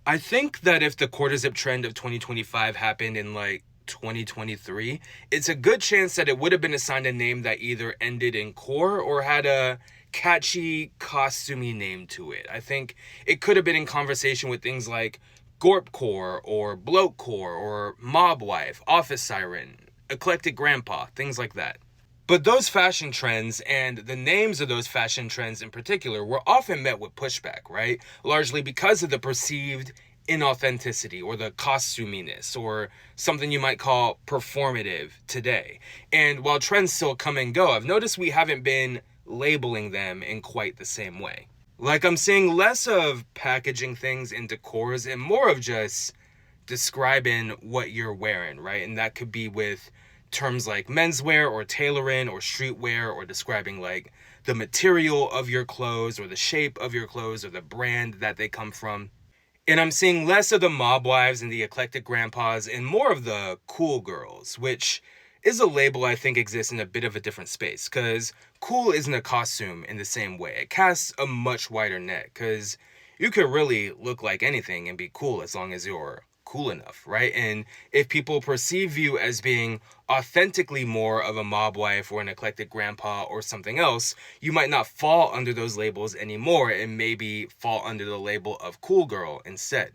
I think that if the quarter zip trend of 2025 happened in like 2023, it's a good chance that it would have been assigned a name that either ended in core or had a catchy, costumey name to it. I think it could have been in conversation with things like Gorp Core or Bloat Core or Mob Wife, Office Siren, Eclectic Grandpa, things like that. But those fashion trends and the names of those fashion trends in particular were often met with pushback, right? Largely because of the perceived inauthenticity or the costuminess or something you might call performative today. And while trends still come and go, I've noticed we haven't been labeling them in quite the same way. Like I'm seeing less of packaging things into cores and more of just describing what you're wearing, right? And that could be with terms like menswear or tailoring or streetwear or describing like the material of your clothes or the shape of your clothes or the brand that they come from. And I'm seeing less of the mob wives and the eclectic grandpas and more of the cool girls, which is a label I think exists in a bit of a different space because cool isn't a costume in the same way. It casts a much wider net because you could really look like anything and be cool as long as you're cool enough, right? And if people perceive you as being authentically more of a mob wife or an eclectic grandpa or something else, you might not fall under those labels anymore and maybe fall under the label of cool girl instead.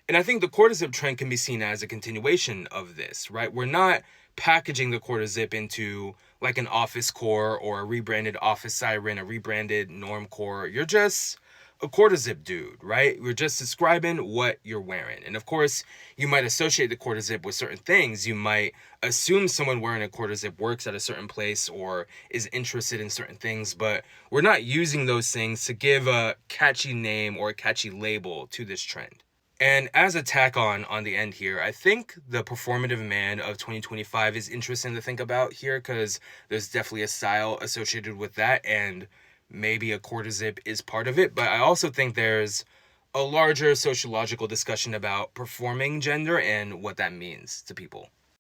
And I think the quarter zip trend can be seen as a continuation of this, right? We're not packaging the quarter zip into like an office core or a rebranded office siren, a rebranded norm core. You're just a quarter zip dude, right? We're just describing what you're wearing. And of course, you might associate the quarter zip with certain things. You might assume someone wearing a quarter zip works at a certain place or is interested in certain things, but we're not using those things to give a catchy name or a catchy label to this trend. And as a tack on the end here, I think the performative man of 2025 is interesting to think about here because there's definitely a style associated with that, and maybe a quarter zip is part of it. But I also think there's a larger sociological discussion about performing gender and what that means to people.